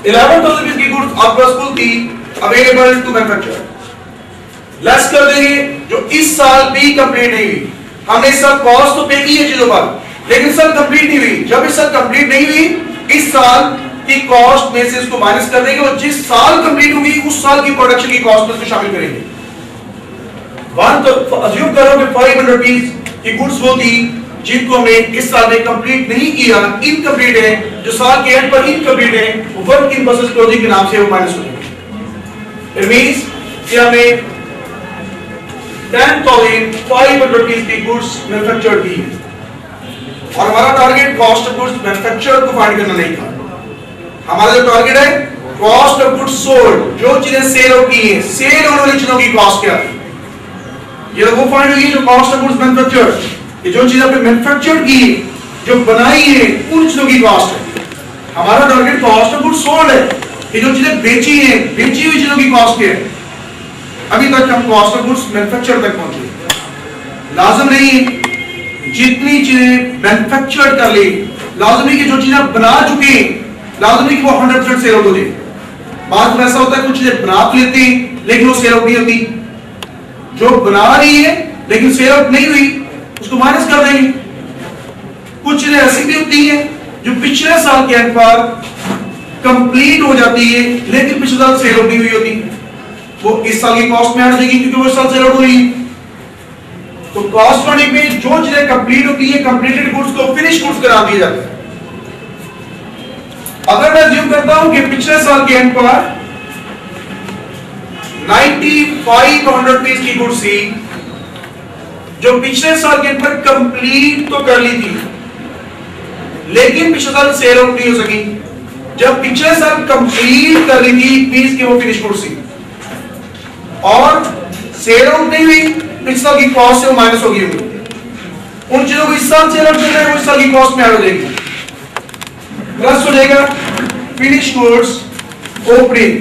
11,000 rupees की goods आपके पास कुल थी अवेलेबल टू मैन्युफैक्चर। लेस कर देंगे जो इस साल भी कंप्लीट नहीं हुई। हमने सब कॉस्ट तो पे की है चीजों पर, लेकिन सब कंप्लीट नहीं हुई। जब इस साल कंप्लीट नहीं हुई, इस साल की कॉस्ट में से इसको माइनस कर देंगे और जिस साल कंप्लीट होगी उस साल की प्रोडक्शन की कॉस्ट में इसको शामिल करेंगे। वन तो अज्यूम करो कि 500 रुपीस की गुड्स वो थी जिनको हमने इस साल में कंप्लीट नहीं किया, इनकम्प्लीट है, जो साल के एंड पर इनकम्प्लीट है, वो वर्क इन प्रोसेस क्लोजिंग के नाम से वो माइनस हो जाएंगे। इट मींस कि हमें 10,500 रुपीस की गुड्स मैन्युफैक्चर की और हमारा target cost of goods manufacture को फाइंड करना नहीं था। हमारा जो टारगेट है कॉस्ट ऑफ गुड्स सोल्ड, जो चीजें सेल हो की है, सेल होने वाली चीजों की कॉस्ट क्या है, ये वो फाइंड हुई जो कॉस्ट ऑफ गुड्स मैन्युफैक्चर, ये जो चीज आपने मैन्युफैक्चर की, जो बनाई है, उन चीजों की कॉस्ट है। हमारा target cost of goods sold है, ये जो चीजें बेची हैं, बेची हुई चीजों की कॉस्ट क्या है। अभी तक हम कॉस्ट ऑफ गुड्स मैन्युफैक्चर तक पहुंचे। लाजम नहीं जितनी चीजें मैन्युफैक्चर कर ली, लाजम नहीं कि जो चीजें बना चुके, लाजम नहीं कि वो 100% सेल आउट हो जाए। बात में ऐसा होता है कुछ चीजें बना लेती लेकिन वो सेल आउट नहीं होती, जो बना रही है लेकिन सेल आउट नहीं हुई उसको माइनस कर देंगे। कुछ चीजें ऐसी भी होती हैं जो पिछले साल के एंड पर कंप्लीट हो जाती है लेकिन पिछले साल सेल आउट नहीं हुई होती, वो इस साल की कॉस्ट में ऐड हो जाएगी क्योंकि वो इस साल सेल आउट हो रही है। तो कॉस्ट फंडिंग में जो चीजें कंप्लीट होती है, कंप्लीटेड गुड्स को फिनिश गुड्स करार दिया जाता है। अगर मैं अज्यूम करता हूं कि पिछले साल के एंड पर 9500 रुपीस की गुड्स थी जो पिछले साल के एंड पर कंप्लीट तो कर ली थी लेकिन पिछले साल सेल आउट नहीं हो सकी। जब पिछले साल कंप्लीट कर ली थी मींस कि वो फिनिश गुड्स थी और सेल आउट नहीं हुई, पिछले साल की कॉस्ट से वो माइनस होगी। उन चीजों को इस साल सेल आउट करना है, वो इस साल की कॉस्ट में ऐड हो जाएगी, प्लस हो जाएगा फिनिश गुड्स ओपनिंग।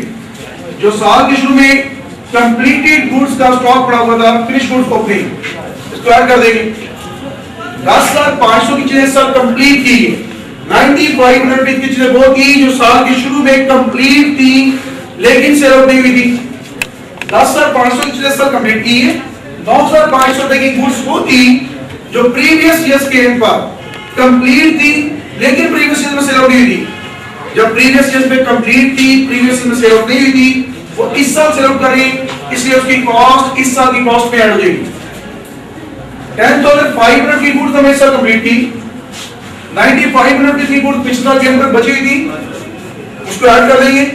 जो साल के शुरू में कंप्लीटेड गुड्स का स्टॉक पड़ा हुआ था, फिनिश गुड्स ओपनिंग, इसको ऐड कर देंगे। 10,500 की चीजें सब कंप्लीट की, 9500 रुपीस की चीजें वो थी जो साल के शुरू में कंप्लीट थी लेकिन सेल आउट नहीं हुई थी। 10,500 की चीजें सब कंप्लीट की है। 9,500 रुपए की गुड्स वो थी जो प्रीवियस ईयर्स के एंड पर कंप्लीट थी लेकिन प्रीवियस ईयर में सेल आउट नहीं हुई थी। जब प्रीवियस ईयर में कंप्लीट थी, प्रीवियस ईयर में सेल आउट नहीं हुई थी, वो इस साल सेल आउट कर रही है, इसलिए उसकी कॉस्ट इस साल की कॉस्ट में ऐड हो जाएगी। 10,500 की गुड्स हमें इस साल कंप्लीट की, 9,500 की गुड्स पिछले साल के एंड पर बची हुई थी, उसको ऐड कर देंगे।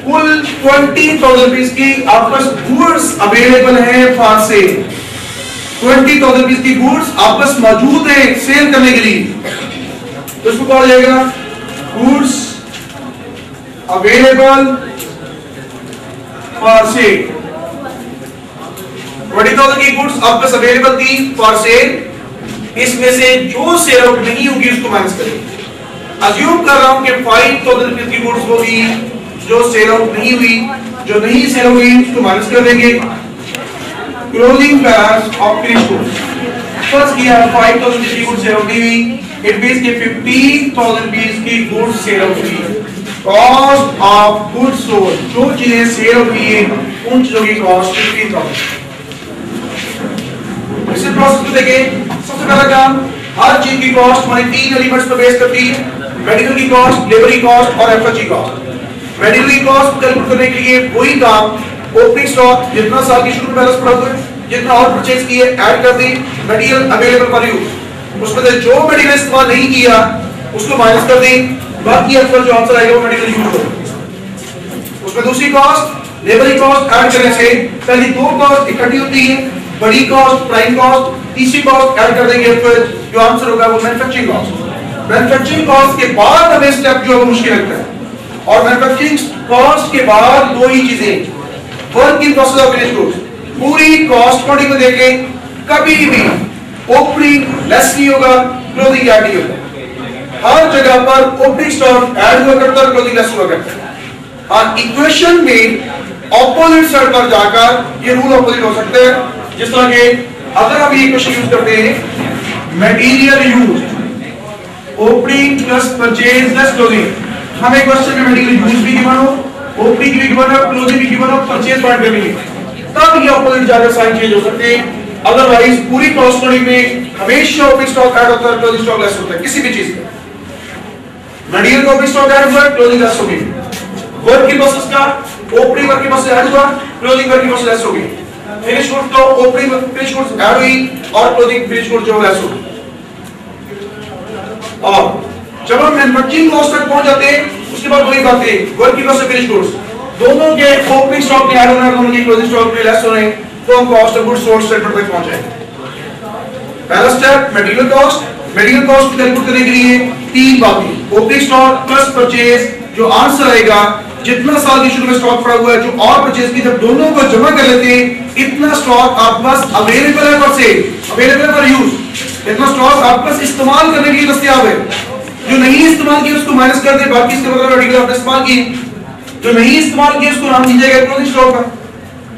कुल 20,000 रुपीस की आपके पास गुड्स अवेलेबल है फॉर सेल। 20,000 रुपीस की गुड्स आपके पास मौजूद है सेल करने के लिए, तो इसको कहा जाएगा गुड्स अवेलेबल फॉर सेल। 20,000 की गुड्स आपके पास अवेलेबल थी फॉर सेल, इसमें से जो सेल आउट नहीं होगी उसको माइनस करेंगे। अज्यूम कर रहा हूं कि 5,000 रुपीस की गुड्स होगी जो सेल आउट नहीं हुई, जो नहीं सेल हुई उसको माइनस कर देंगे। Closing balance of finish goods first किया 5,000 की गुड्स सेल आउट नहीं हुई, इट मींस कि 15,000 रुपीस की गुड्स सेल आउट हुई। कॉस्ट ऑफ गुड्स सोल्ड, जो चीजें सेल हुई है उन चीजों की कॉस्ट 15,000। इसी प्रोसेस को देखें। सबसे पहला काम, हर चीज की कॉस्ट हमारी 3 एलिमेंट्स पर बेस करती है, मेडिकल की कॉस्ट, लेबर की कॉस्ट और एफएच की कॉस्ट। मेडिकल की कॉस्ट कैलकुलेट करने के लिए वही काम, ओपनिंग स्टॉक जितना साल की शुरू में बैलेंस पड़ा हुआ है, जितना और परचेज किए ऐड कर दी, मटेरियल अवेलेबल फॉर यूज, उसमें से जो मटेरियल इस्तेमाल नहीं किया उसको माइनस कर दी, बाकी आपका जो आंसर आएगा वो मटेरियल यूज होगा। उसमें दूसरी कॉस्ट लेबर की कॉस्ट ऐड करने से पहली दो कॉस्ट इकट्ठी होती है, बड़ी कॉस्ट प्राइम कॉस्ट, तीसरी कॉस्ट ऐड कर देंगे, फिर जो आंसर होगा वो मैन्युफैक्चरिंग कॉस्ट। मैन्युफैक्चरिंग कॉस्ट के बाद हमें स्टेप जो है मुश्किल लगता है, और मैन्युफैक्चरिंग कॉस्ट के बाद दो ही चीजें, work in process of finish goods. पूरी कॉस्ट अकाउंटिंग में देखें कभी भी ओपनिंग लेस नहीं होगा, क्लोजिंग ऐड नहीं होगा, हर जगह पर ओपनिंग स्टॉक ऐड हुआ करता है, क्लोजिंग लेस हुआ करता है। हाँ, इक्वेशन में ऑपोजिट साइड पर जाकर ये रूल ऑपोजिट हो सकते हैं, जिस तरह के अगर हम ये इक्वेशन यूज करते हैं material use opening plus purchase less closing, हमें क्वेश्चन में मेडिकल यूज भी गिवन हो, ओपनिंग भी गिवन हो, क्लोजिंग भी गिवन हो, परचेज पॉइंट भी गिवन, तब ये ऑपोजिट जाकर साइन चेंज हो सकते हैं। अदरवाइज पूरी कॉस्टिंग में हमेशा ओपनिंग स्टॉक ऐड होता है, क्लोजिंग स्टॉक लेस होता है किसी भी चीज का। मेडिकल का ओपनिंग स्टॉक ऐड हुआ, क्लोजिंग लेस होगी। वर्क की प्रोसेस का ओपनिंग वर्क की प्रोसेस ऐड हुआ, क्लोजिंग वर्क की प्रोसेस लेस होगी। फिनिश गुड्स तो ओपनिंग फिनिश गुड्स ऐड हुई और क्लोजिंग फिनिश गुड्स जो लेस होगी। और जब हम मैन्युफैक्चरिंग कॉस्ट तक पहुंच जाते हैं, उसके बाद वही बातें वर्क की प्रोसेस फिनिश गुड्स दोनों के ओपनिंग स्टॉक में ऐड होना, दोनों के क्लोजिंग स्टॉक में लेस होने, तो हम cost of goods sold statement तक पहुंच जाएंगे। पहला step material cost. Material cost calculate करने के लिए तीन बातें, ओपनिंग स्टॉक प्लस परचेज, जो आंसर आएगा जितना साल की शुरू में स्टॉक पड़ा हुआ है जो और परचेज की, जब दोनों को जमा कर लेते हैं इतना स्टॉक आपके पास अवेलेबल है फॉर सेल, अवेलेबल है फॉर यूज, इतना स्टॉक आपके पास इस्तेमाल करने के लिए दस्तयाब है। जो नहीं इस्तेमाल किया उसको माइनस कर दे, बाकी इसका मतलब आर्टिकल आपने इस्तेमाल किए, जो नहीं इस्तेमाल किया उसको नाम दीजिएगा क्लोजिंग स्टॉक का,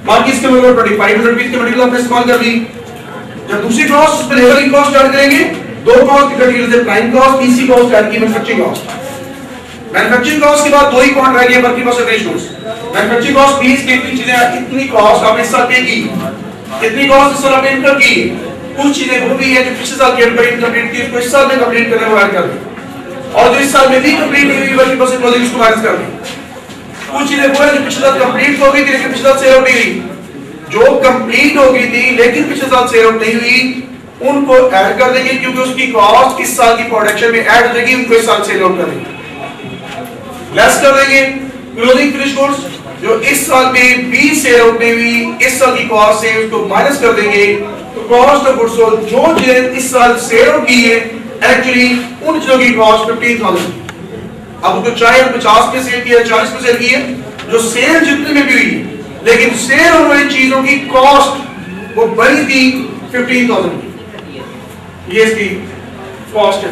बाकी इसका मतलब 2500 रुपीस के मटेरियल आपने इस्तेमाल कर ली। जब दूसरी कॉस्ट उस पर लेबर की कॉस्ट ऐड करेंगे, दो कॉस्ट इकट्ठी करते हैं, प्राइम कॉस्ट, तीसरी कॉस्ट ऐड की मैन्युफैक्चरिंग कॉस्ट। मैन्युफैक्चरिंग कॉस्ट के बाद दो ही पॉइंट रह गए, वर्किंग कॉस्ट और finish goods. Manufacturing cost please कितनी चीजें, इतनी कॉस्ट आपने इस साल पे की, इतनी कॉस्ट इस साल आपने इनकम की, कुछ चीजें वो भी है जो पिछले साल की इनकम्प्लीट की, उसको इस साल में कंप्लीट करने को ऐड कर दें, और जो इस साल में भी कंप्लीट नहीं हुई वर्किंग कॉस्ट क्लोजिंग उसको माइनस कर दें। कुछ चीजें वो है जो पिछले साल कंप्लीट हो गई थी लेकिन पिछले साल सेल आउट नहीं हुई, जो कंप्लीट हो गई थी लेकिन पिछले साल सेल आउट नहीं हुई उनको ऐड कर देंगे, क्योंकि उसकी कॉस्ट इस साल की प्रोडक्शन में ऐड हो जाएगी, उनको इस साल सेल आउट कर देंगे, लेस कर देंगे। क्लोजिंग फिनिश गुड्स जो इस साल में भी सेल आउट नहीं हुई, इस साल की कॉस्ट से उसको माइनस कर देंगे, तो कॉस्ट ऑफ गुड्स सोल्ड जो चीजें इस साल सेल आउट की है एक्चुअली उन चीजों की कॉस्ट 15,000। अब उसको चाहे 50 पे सेल किया, 40 पे सेल किया, जो सेल जितने में भी हुई लेकिन सेल होने वाली चीजों की कॉस्ट वो बड़ी थी 15,000, ये इसकी कॉस्ट है।